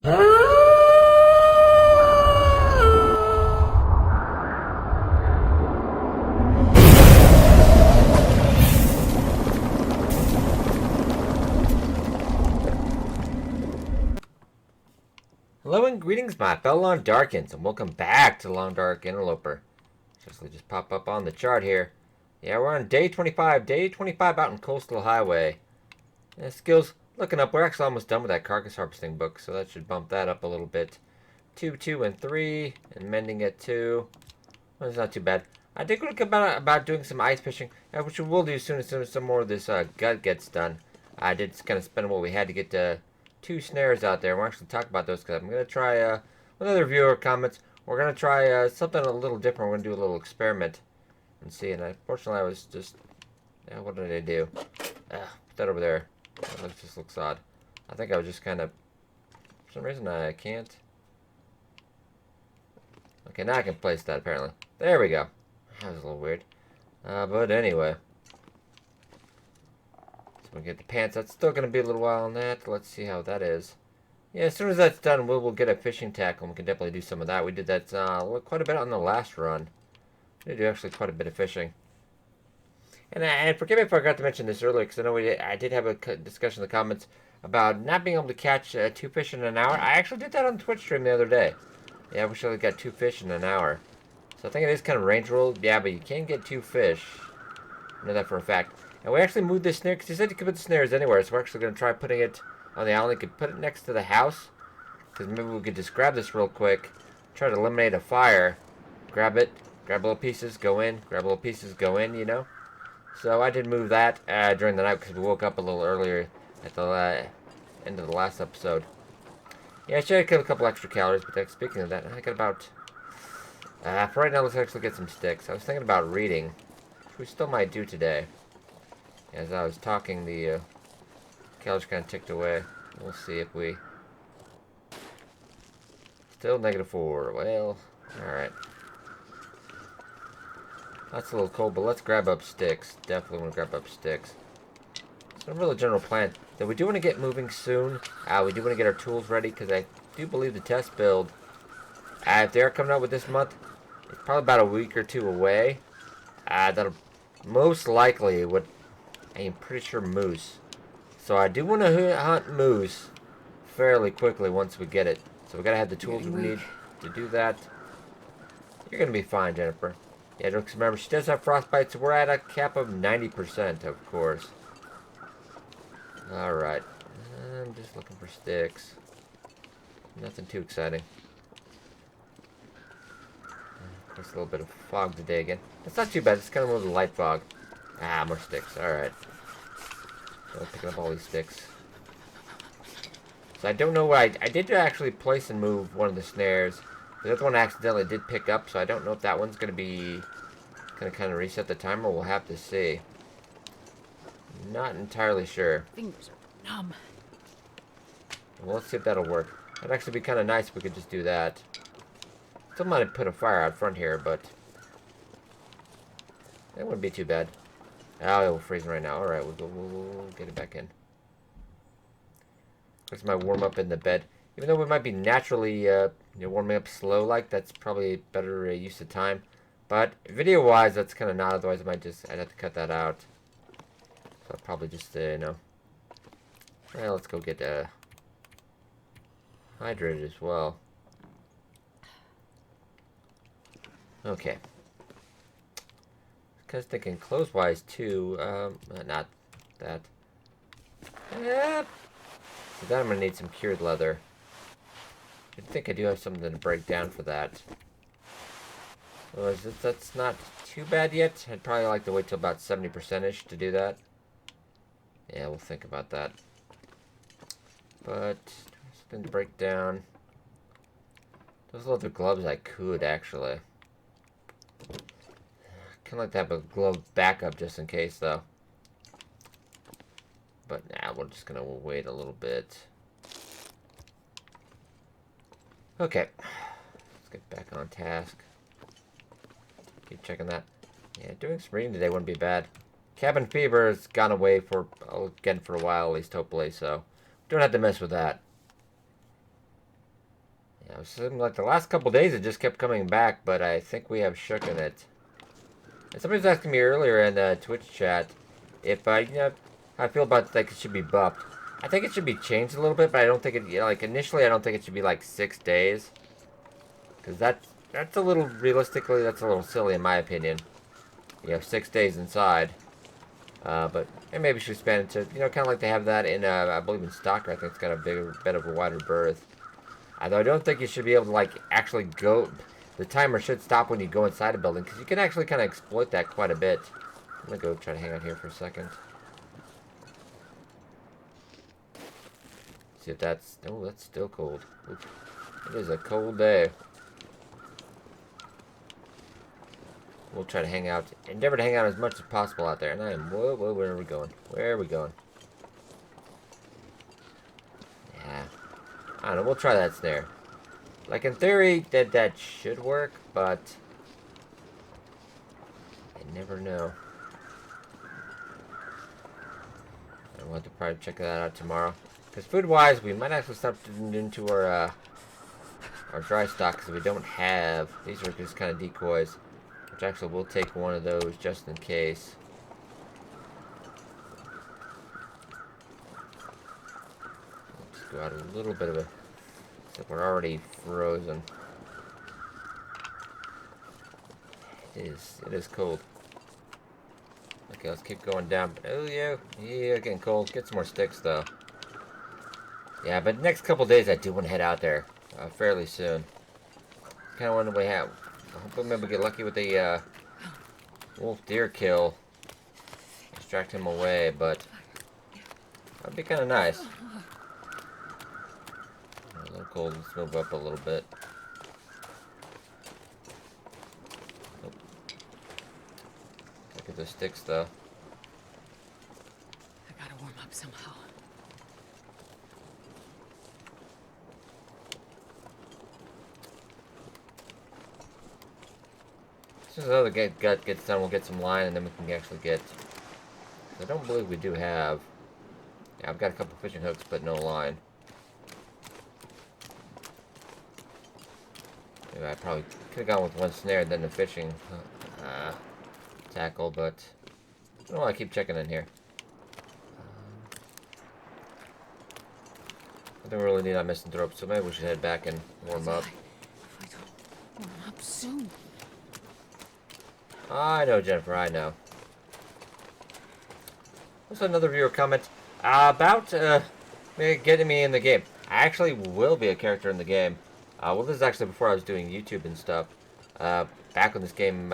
Hello and greetings, my fellow Long Darkins, and welcome back to Long Dark Interloper. Just pop up on the chart here. Yeah, we're on day 25. Day 25 out in Coastal Highway. Skills looking up. We're actually almost done with that carcass harvesting book, so that should bump that up a little bit. 2, 2, and 3, and mending at 2. Well, it's not too bad. I did look about doing some ice fishing, which we will do as soon as some more of this gut gets done. I did kind of spend what we had to get 2 snares out there. We'll actually talk about those because I'm going to try, with other viewer comments, we're going to try something a little different. We're going to do a little experiment and see. And unfortunately, I was just, what did I do? Put that over there. That just looks odd. I think I was just kind of, for some reason, I can't. Okay, now I can place that, apparently. There we go. That was a little weird. But anyway. So we get the pants. That's still going to be a little while on that. Let's see how that is. Yeah, as soon as that's done, we'll get a fishing tackle, and we can definitely do some of that. We did that quite a bit on the last run. We did actually quite a bit of fishing. And forgive me if I forgot to mention this earlier, because I know I did have a discussion in the comments about not being able to catch 2 fish in an hour. I actually did that on the Twitch stream the other day. Yeah, I wish I only got 2 fish in an hour. So I think it is kind of range ruled. Yeah, but you can get 2 fish. I know that for a fact. And we actually moved this snare, because he said you could put the snares anywhere, so we're actually going to try putting it on the island. You could put it next to the house, because maybe we could just grab this real quick, try to eliminate a fire, grab it, grab little pieces, go in, grab little pieces, go in, you know? So I did move that during the night, because we woke up a little earlier at the end of the last episode. Yeah, I should have killed a couple extra calories, but speaking of that, I got about... for right now, let's actually get some sticks. I was thinking about reading, which we still might do today. As I was talking, the calories kind of ticked away. We'll see if we... Still -4. Well, alright. That's a little cold, but let's grab up sticks. Definitely want to grab up sticks. So, really general plan. That we do want to get moving soon. We do want to get our tools ready, because I do believe the test build, if they're coming out with this month, it's probably about a week or 2 away. That'll most likely would... I'm pretty sure moose. So I do want to hunt moose fairly quickly once we get it. So we gotta have the tools we need to do that. You're gonna be fine, Jennifer. Yeah, just remember, she does have frostbite, so we're at a cap of 90%, of course. Alright. I'm just looking for sticks. Nothing too exciting. Of course, a little bit of fog today again. It's not too bad, it's kind of more of a light fog. More sticks, alright. So picking up all these sticks. So I don't know what I did actually place and move one of the snares. The other one I accidentally did pick up, so I don't know if that one's going to be... going to kind of reset the timer. We'll have to see. Not entirely sure. Fingers are numb. Well, let's see if that'll work. That'd actually be kind of nice if we could just do that. Still might have put a fire out front here, but... that wouldn't be too bad. Oh, we're freezing right now. Alright, we'll get it back in. This might warm up in the bed. Even though we might be naturally warming up slow like, that's probably better use of time. But video-wise, that's kind of not. Otherwise, I'd have to cut that out. So I'll probably just, well, let's go get hydrated as well. Okay. Because thinking clothes-wise too. Not that. Yep. So then I'm gonna need some cured leather. I think I do have something to break down for that. Well, that's not too bad yet. I'd probably like to wait till about 70%ish to do that. Yeah, we'll think about that. But something to break down. Those leather gloves I could actually. Kind of like to have a glove backup just in case, though. But nah, we're just gonna wait a little bit. Okay, let's get back on task. Keep checking that. Yeah, doing some reading today wouldn't be bad. Cabin fever has gone away again for a while, at least hopefully. So don't have to mess with that. Yeah, it seemed like the last couple days it just kept coming back, but I think we have shooken it. And somebody was asking me earlier in the Twitch chat if I, how I feel about like it should be buffed. I think it should be changed a little bit, but I don't think it, like initially I don't think it should be like 6 days. Because that's a little, realistically, that's a little silly in my opinion. You have 6 days inside. But maybe we should expand it to, kind of like they have that in, I believe in Stalker. I think it's got a bit of a wider berth. Although I don't think you should be able to, like, actually go, the timer should stop when you go inside a building, because you can actually kind of exploit that quite a bit. I'm going to go try to hang out here for a second. See if that's, oh, that's still cold. Oops. It is a cold day. We'll try to hang out, endeavor to hang out as much as possible out there. And I am, whoa, where are we going? Where are we going? Yeah. I don't know, we'll try that snare. Like, in theory, that should work, but I never know. We'll have to probably check that out tomorrow. Because food-wise, we might actually start into our dry stock, because we don't have, these are just kind of decoys. Which actually, we'll take one of those just in case. Let's go out a little bit of a, except we're already frozen. It is cold. Okay, let's keep going down. Oh yeah, getting cold. Get some more sticks though. Yeah, but next couple days I do want to head out there fairly soon. Kind of want to have. Hopefully maybe get lucky with the wolf deer kill. Distract him away, but that'd be kind of nice. A little cold. Let's move up a little bit. Oh. Look at the sticks though. I gotta warm up somehow. As soon as the other gut gets done, we'll get some line, and then we can actually get. I don't believe we do have. Yeah, I've got a couple fishing hooks, but no line. Maybe I probably could have gone with one snare, then the fishing tackle, but I don't know. I keep checking in here. I don't really need that missing rope, so maybe we should head back and warm up. If I don't warm up soon. I know, Jennifer, I know. Also, another viewer comment about getting me in the game. I actually will be a character in the game. Well, this is actually before I was doing YouTube and stuff. Back when this game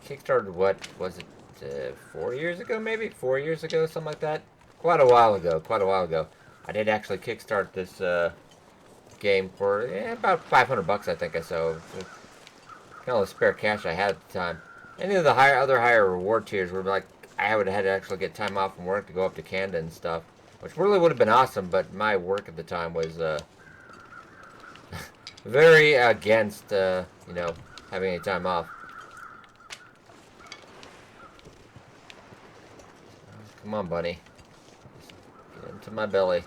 kickstarted, what was it, 4 years ago, maybe? 4 years ago, something like that? Quite a while ago. I did actually kickstart this game for about $500, I think I saw. Kind of the spare cash I had at the time. Any of the other higher reward tiers were like, I would have had to actually get time off from work to go up to Canada and stuff, which really would have been awesome, but my work at the time was very against, having any time off. Come on, bunny. Get into my belly.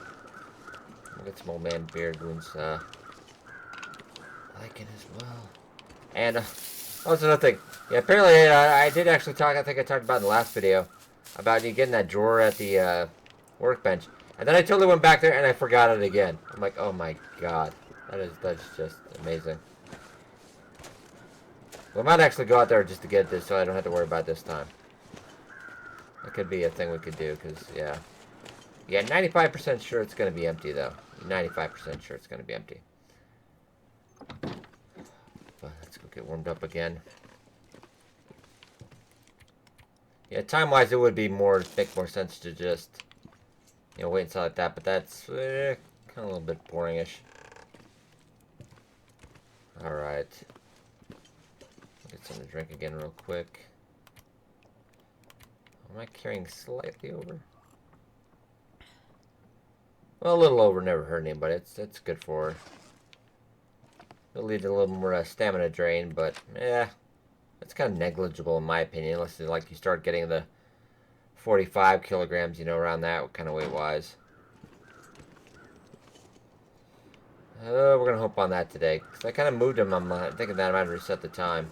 I'll get some old man beard wounds like it as well. And also another thing. Yeah, apparently I did actually talk, I think I talked about in the last video, about you getting that drawer at the workbench. And then I totally went back there and I forgot it again. I'm like, oh my god. That's just amazing. We might actually go out there just to get this so I don't have to worry about this time. That could be a thing we could do, because, yeah. Yeah, 95% sure it's going to be empty, though. 95% sure it's going to be empty. But let's go get warmed up again. Yeah, time-wise, it would be make more sense to just, wait until like that. But that's kind of a little bit boringish. All right. Get something to drink again real quick. Am I carrying slightly over? Well, a little over never hurt anybody. It's good for her. It'll lead to a little more stamina drain, but yeah. It's kind of negligible in my opinion, unless like you start getting the 45 kilograms, around that kind of weight-wise. We're gonna hope on that today. Cause I kind of moved him. I'm thinking that I might reset the time.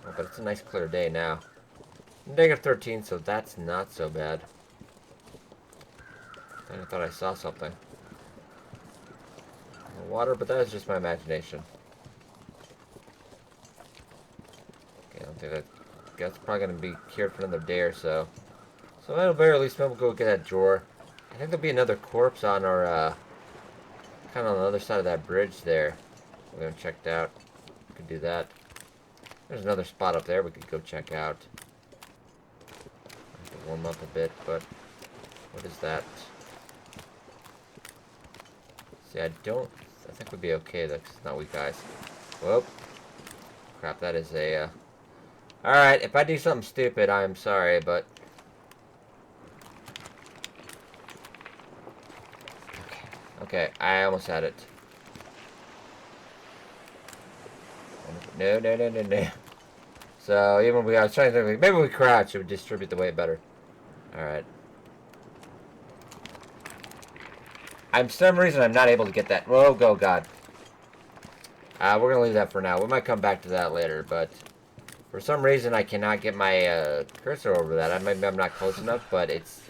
Oh, but it's a nice clear day now. Negative 13, so that's not so bad. I thought I saw something. Water, but that was just my imagination. Okay, I don't think that's probably gonna be cured for another day or so. So at the very least, maybe we'll go get that drawer. I think there'll be another corpse on our, kind of on the other side of that bridge there. We haven't checked out. We could do that. There's another spot up there we could go check out. I have to warm up a bit, but what is that? See, I think we'd be okay though, 'cause it's not weak eyes. Whoop. Crap, that is a, Alright, if I do something stupid, I am sorry, but... Okay, I almost had it. No. So, even when I was trying to think, maybe we crouch, it would distribute the weight better. Alright. For some reason, I'm not able to get that. Oh, God. We're going to leave that for now. We might come back to that later, but... For some reason, I cannot get my cursor over that. Maybe I'm not close enough, but it's...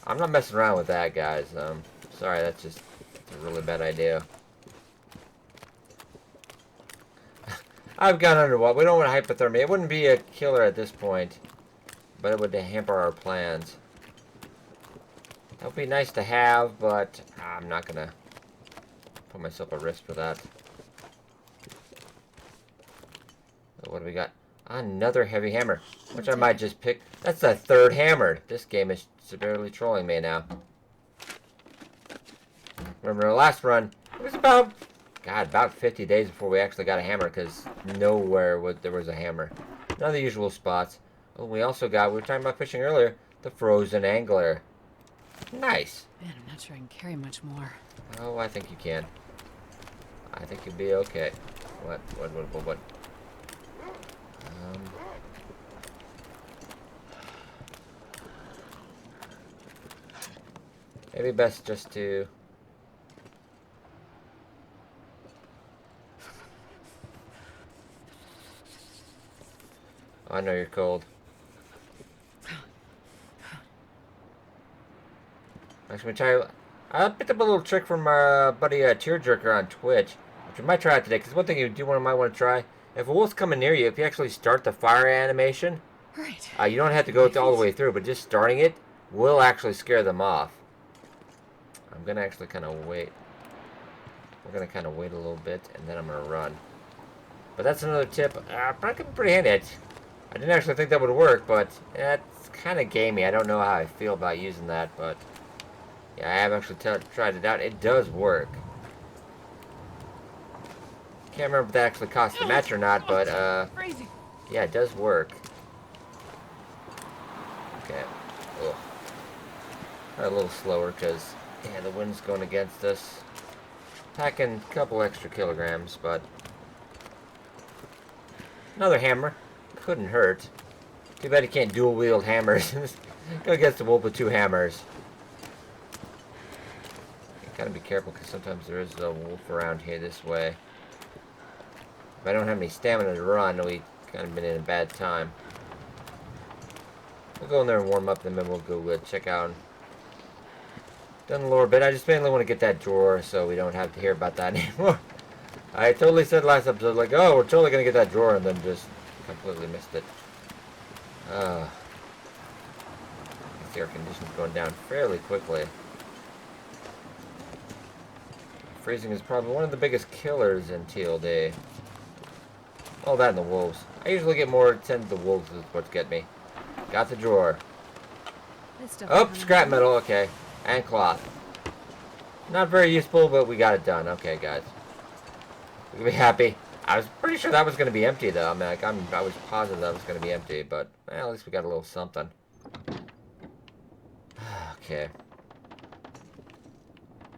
I'm not messing around with that, guys. Sorry, that's a really bad idea. I've gone underwater. We don't want hypothermia. It wouldn't be a killer at this point, but it would hamper our plans. That would be nice to have, but I'm not going to put myself at risk for that. What do we got? Another heavy hammer, which I might just pick. That's the third hammer. This game is severely trolling me now. Remember the last run, it was about 50 days before we actually got a hammer, because nowhere there was a hammer. None of the usual spots. Oh, we also got, we were talking about fishing earlier, the frozen angler. Nice. Man, I'm not sure I can carry much more. Oh, I think you can. I think you'll be okay. What? Maybe best just to... Oh, I know you're cold. Actually, I picked up a little trick from our buddy Tearjerker on Twitch, which we might try out today, because one thing might want to try, if a wolf's coming near you, if you actually start the fire animation, you don't have to go all the way through, but just starting it will actually scare them off. I'm going to actually kind of wait. We're going to kind of wait a little bit, and then I'm going to run. But that's another tip. Pretty handy. I didn't actually think that would work, but it's kind of gamey. I don't know how I feel about using that, but yeah, I have actually tried it out. It does work. Can't remember if that actually cost the match or not, but yeah, it does work. Okay. Ugh. A little slower because yeah, the wind's going against us. Packing a couple extra kilograms, but another hammer. Couldn't hurt. Too bad you can't dual wield hammers. Go against the wolf with two hammers. You gotta be careful because sometimes there is a wolf around here this way. If I don't have any stamina to run, we kind of been in a bad time. We'll go in there and warm up, and then we'll go check out. Done the lower bit. I just mainly want to get that drawer so we don't have to hear about that anymore. I totally said last episode, like, oh, we're totally going to get that drawer, and then just completely missed it. I see our conditions going down fairly quickly. Freezing is probably one of the biggest killers in TLD. All that and the wolves. I usually get more attention to the wolves is what's get me. Got the drawer. Oh, scrap metal, okay. And cloth. Not very useful, but we got it done. Okay, guys. We can be happy. I was pretty sure that was going to be empty, though. I mean, like, I was positive that was going to be empty, but well, at least we got a little something. Okay.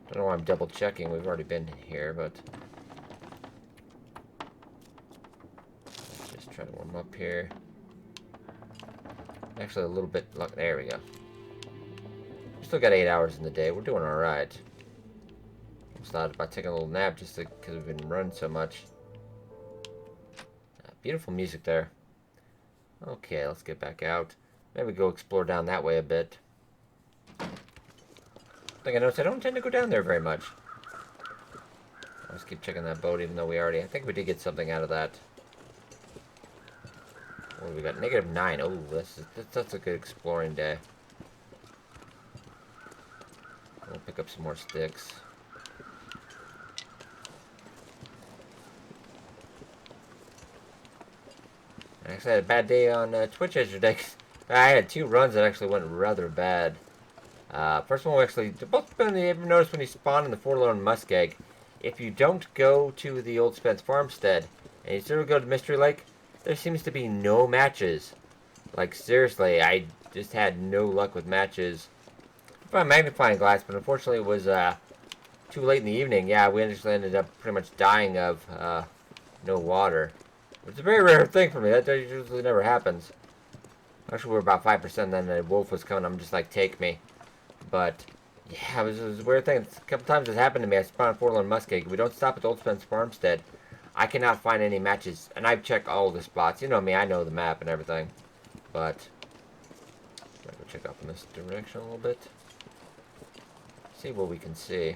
Don't know why I'm double checking. We've already been here, but let's just try to warm up here. Actually, a little bit. Look, there we go. We still got 8 hours in the day. We're doing all right. Almost thought about taking a little nap just because we've been running so much. Beautiful music there. Okay, let's get back out. Maybe go explore down that way a bit. I think I noticed I don't tend to go down there very much. I'll just keep checking that boat even though I think we did get something out of that. What do we got? -9. Oh, that's a good exploring day. We'll pick up some more sticks. I actually had a bad day on Twitch yesterday. I had 2 runs that actually went rather bad. First one, both been ever noticed when you spawn in the Forlorn Muskeg, if you don't go to the Old Spence Farmstead and you sort of go to Mystery Lake, there seems to be no matches. Like, seriously, I just had no luck with matches. I found magnifying glass, but unfortunately it was too late in the evening. Yeah, we actually ended up pretty much dying of no water. It's a very rare thing for me. That usually never happens. Actually, we're about 5%, then a wolf was coming. I'm just like, take me. But, yeah, it was a weird thing. A couple times it's happened to me. I spawned Forlorn Muskeg. We don't stop at Old Spence Farmstead. I cannot find any matches. And I've checked all the spots. You know me, I know the map and everything. But, I'm going to go check up in this direction a little bit. See what we can see.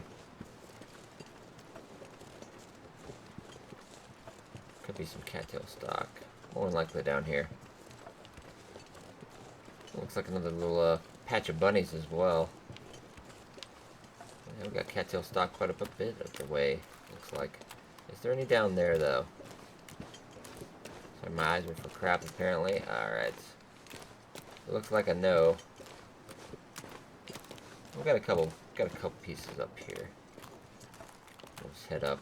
Could be some cattail stock. More than likely down here. Looks like another little patch of bunnies as well. Yeah, we got cattail stock quite a bit of the way, looks like. Is there any down there, though? Sorry, my eyes were for crap, apparently. Alright. It looks like a no. We've got a couple pieces up here. We'll just head up.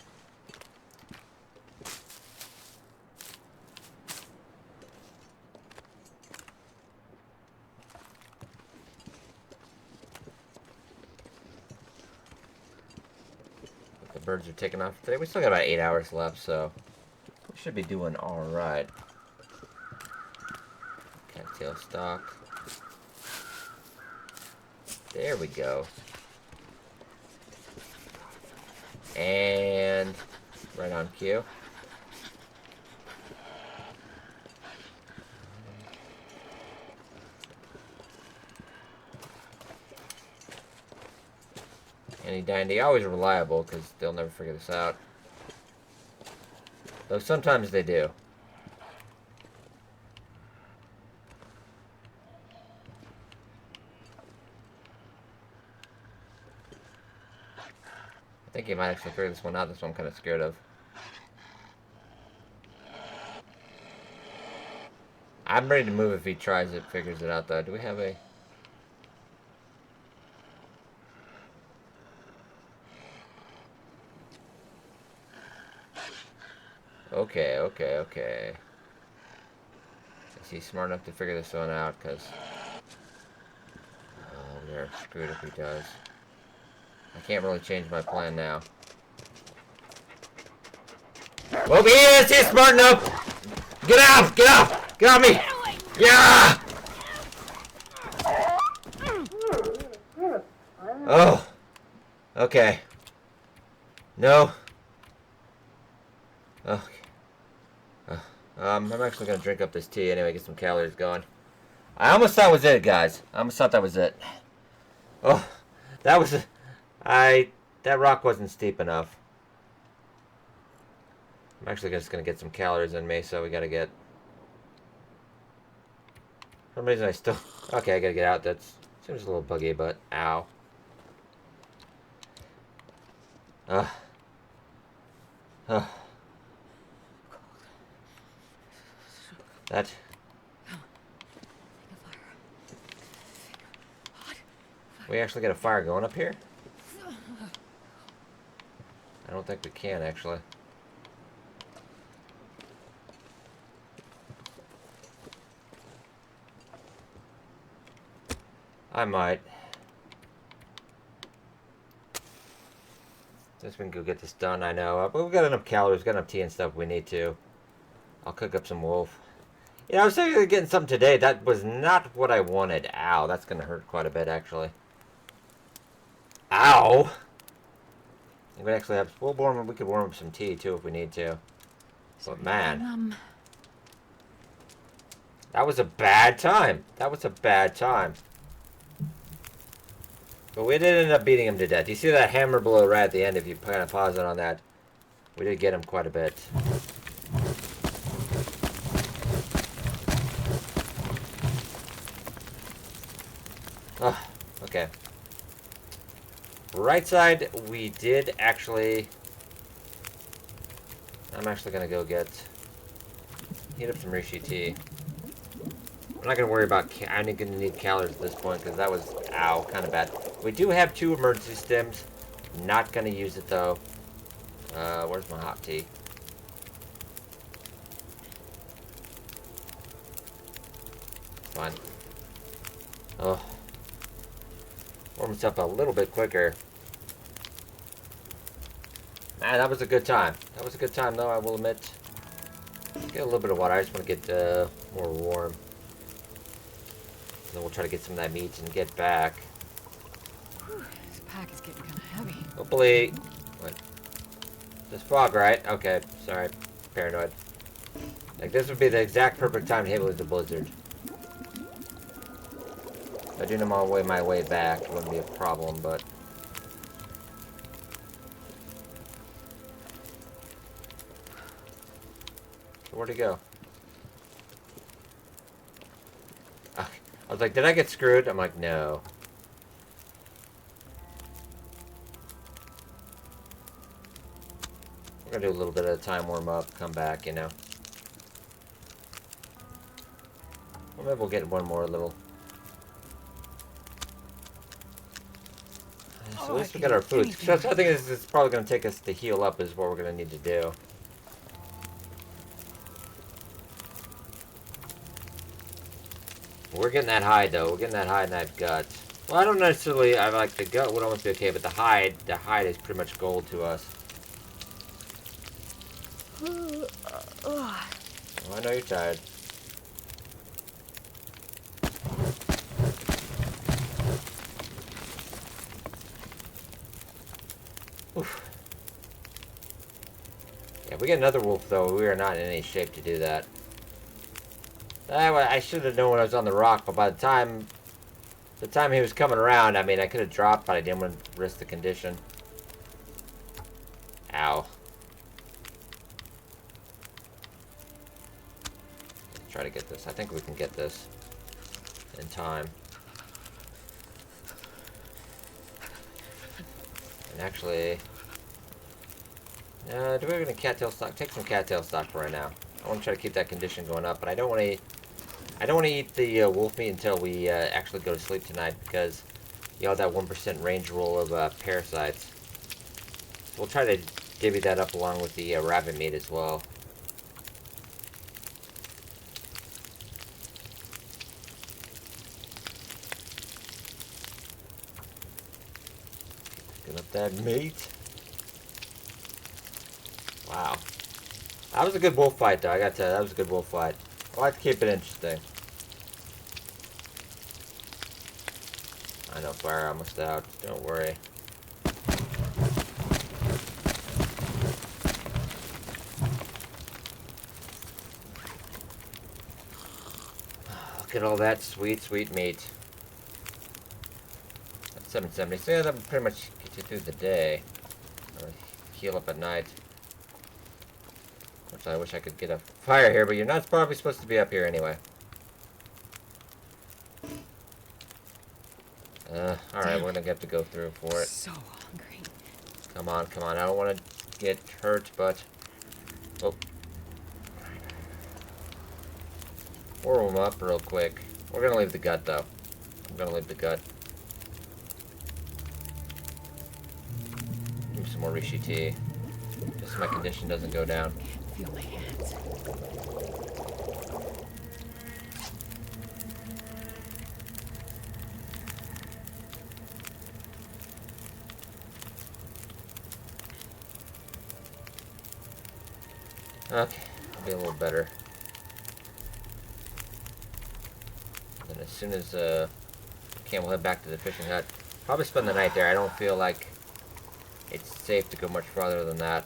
Birds are taking off today. We still got about 8 hours left, so we should be doing alright. Cattail stock. There we go. And right on cue. Any dandy, always reliable, because they'll never figure this out. Though sometimes they do. I think he might actually figure this one out. That's what I'm kind of scared of. I'm ready to move if he tries it, figures it out, though. Do we have a... Okay. Is he smart enough to figure this one out? Because... oh, we're screwed if he does. I can't really change my plan now. Well, he is! He's smart enough! Get out! Get off! Get off me! Yeah! Oh. Okay. No. Okay. I'm actually gonna drink up this tea anyway, get some calories going. I almost thought that was it, guys. I almost thought that was it. Oh, that was... that rock wasn't steep enough. I'm actually just gonna get some calories in me, so we gotta get... for some reason I still... okay, I gotta get out. That seems a little buggy, but... ow. Ugh. Ugh. That... we actually got a fire going up here? I don't think we can, actually. I might. Just we can go get this done, I know. But we've got enough calories, got enough tea and stuff we need to. I'll cook up some wolf. Yeah, I was thinking of getting something today. That was not what I wanted. Ow, that's going to hurt quite a bit, actually. Ow! We actually have. We could warm up some tea too if we need to. But man, that was a bad time. That was a bad time. But we did end up beating him to death. You see that hammer blow right at the end if you kind of pause it on that. We did get him quite a bit. Oh, okay. Right side, we did actually... I'm actually going to go heat up some Rishi tea. I'm not going to worry about... I'm going to need calories at this point because that was, ow, kind of bad. We do have 2 emergency stims. Not going to use it though. Where's my hot tea? Fine. Oh. Warm us up a little bit quicker. Man, that was a good time. That was a good time, though, I will admit. Get a little bit of water. I just want to get more warm. And then we'll try to get some of that meat and get back. Whew, this pack is getting kind of heavy. Hopefully... What? This fog, right? Okay, sorry. Paranoid. Like, this would be the exact perfect time to hit with the blizzard. If I do know my way back, it wouldn't be a problem, but... Where'd he go? I was like, did I get screwed? I'm like, no. We're gonna do a little bit at a time, warm up, come back, you know. Well, maybe we'll get one more little. So at least we got our food. So I think this is probably gonna take us to heal up is what we're gonna need to do. We're getting that hide though. We're getting that hide and that gut. Well, I don't necessarily. I like the gut would almost be okay, but the hide is pretty much gold to us. Oh, I know you're tired. Oof. Yeah, if we get another wolf though, we are not in any shape to do that. I should have known when I was on the rock, but by the time he was coming around, I mean, I could have dropped, but I didn't want to risk the condition. Ow. Let's try to get this. I think we can get this in time. And actually, do we have any cattail stock? Take some cattail stock for right now. I want to try to keep that condition going up, but I don't want to. I don't want to eat the wolf meat until we actually go to sleep tonight because you know that 1% range rule of parasites. So we'll try to divvy that up along with the rabbit meat as well. Picking up that meat. Wow. That was a good wolf fight, though. I gotta tell you, that was a good wolf fight. I like to keep it interesting. I know, fire almost out. Don't worry. Look at all that sweet, sweet meat. That's 770. So yeah, that would pretty much get you through the day. Or heal up at night. Which I wish I could get a fire here, but you're not probably supposed to be up here anyway. Alright, we're gonna have to go through for it. So hungry. Come on, come on. I don't want to get hurt, but... Oh. Warm them up real quick. We're gonna leave the gut, though. I'm gonna leave the gut. Give me some more Rishi tea. Just so my condition doesn't go down. Feel my hands. Okay, I'll be a little better. And as soon as we'll head back to the fishing hut. Probably spend the night there. I don't feel like it's safe to go much farther than that.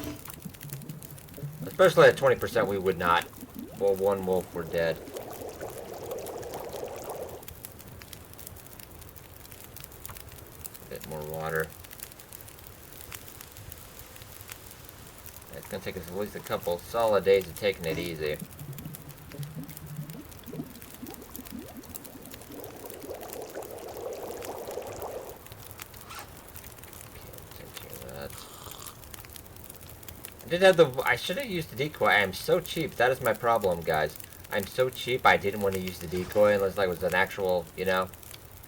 Especially at 20%, we would not. Well, one wolf, we're dead. A bit more water. It's gonna take us at least a couple solid days of taking it easy. I should have used the decoy. I am so cheap. That is my problem, guys. I'm so cheap. I didn't want to use the decoy unless like it was an actual, you know.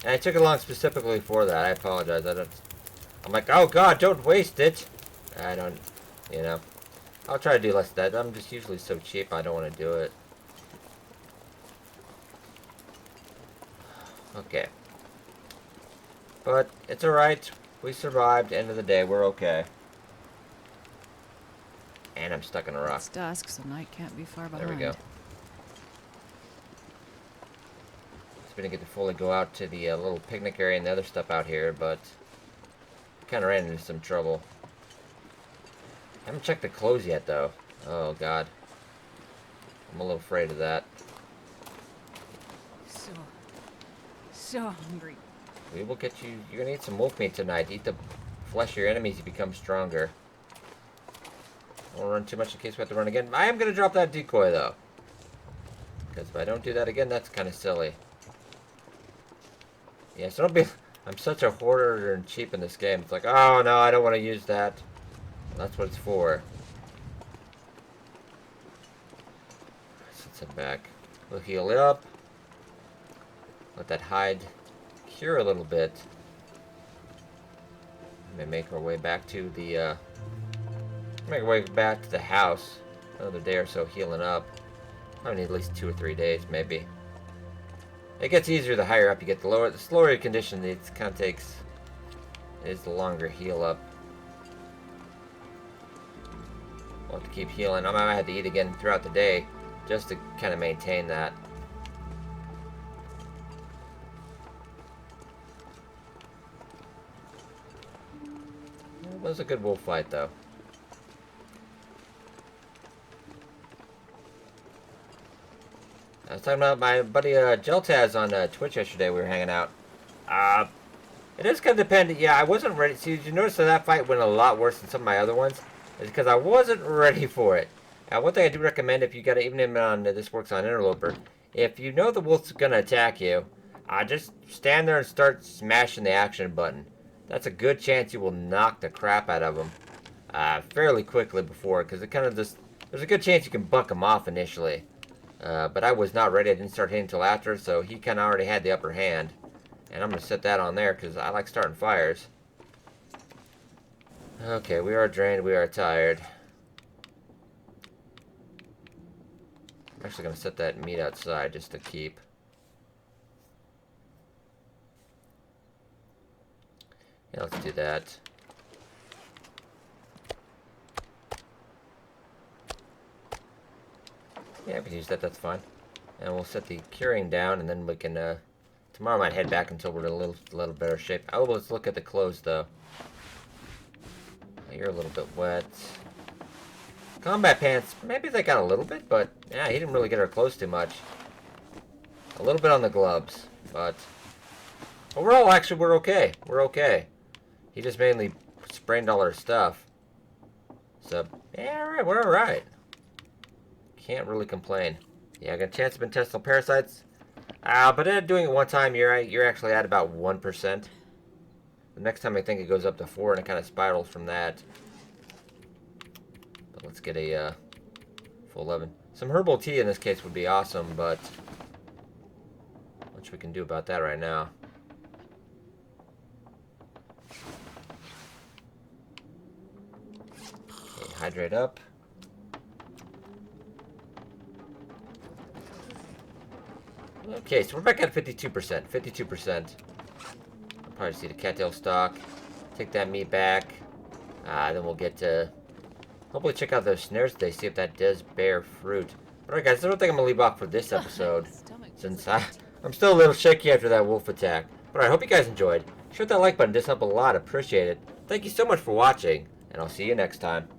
And I took it along specifically for that. I apologize. I'm like, oh god, don't waste it. I don't, you know. I'll try to do less of that. I'm just usually so cheap. I don't want to do it. Okay. But it's alright. We survived. End of the day, we're okay. And I'm stuck in a rock. It's dusk, so night can't be far behind. There we go. So we didn't get to fully go out to the little picnic area and the other stuff out here, but kind of ran into some trouble. Haven't checked the clothes yet, though. Oh, God. I'm a little afraid of that. So hungry. We will get you... You're gonna eat some wolf meat tonight. Eat the flesh of your enemies, you become stronger. I won't run too much in case we have to run again. I am gonna drop that decoy, though. Because if I don't do that again, that's kind of silly. Yeah, so don't be... I'm such a hoarder and cheap in this game. It's like, oh, no, I don't want to use that. That's what it's for. Let's sit back. We'll heal it up. Let that hide cure a little bit. May make our way back to the house. Another day or so healing up. I need at least 2 or 3 days, maybe. It gets easier the higher up you get. The slower your condition, it kind of takes. Is the longer heal up. We'll have to keep healing. I might have to eat again throughout the day just to kind of maintain that. It was a good wolf fight, though. I was talking about my buddy Geltaz on Twitch yesterday. We were hanging out. It is kind of dependent. Yeah, I wasn't ready. See, did you notice that fight went a lot worse than some of my other ones? It's because I wasn't ready for it. One thing I do recommend, if you got to, even on this works on Interloper, if you know the wolf's gonna attack you, just stand there and start smashing the action button. That's a good chance you will knock the crap out of him fairly quickly before, because it kind of just there's a good chance you can buck him off initially. But I was not ready. I didn't start hitting until after, so he kind of already had the upper hand. And I'm going to set that on there because I like starting fires. Okay, we are drained. We are tired. I'm actually going to set that meat outside just to keep. Yeah, let's do that. Yeah, we can use that. That's fine. And we'll set the curing down, and then we can... Tomorrow I might head back until we're in a little better shape. Oh, let's look at the clothes, though. You're a little bit wet. Combat pants, maybe they got a little bit, but yeah, he didn't really get our clothes too much. A little bit on the gloves, but overall, actually, we're okay. We're okay. He just mainly sprained all our stuff. So, yeah, alright, we're alright. Can't really complain. Yeah, I got a chance of intestinal parasites. But doing it one time, you're actually at about 1%. The next time I think it goes up to 4, and it kind of spirals from that. But let's get a full 11. Some herbal tea in this case would be awesome, but not much we can do about that right now. Okay, hydrate up. Okay, so we're back at 52%. 52%. I'll probably see the cattail stock. Take that meat back. Then we'll get to... Hopefully check out those snares today, see if that does bear fruit. Alright guys, I don't think I'm going to leave off for this episode. Since I'm still a little shaky after that wolf attack. But I hope you guys enjoyed. Sure hit that like button, does help a lot. Appreciate it. Thank you so much for watching, and I'll see you next time.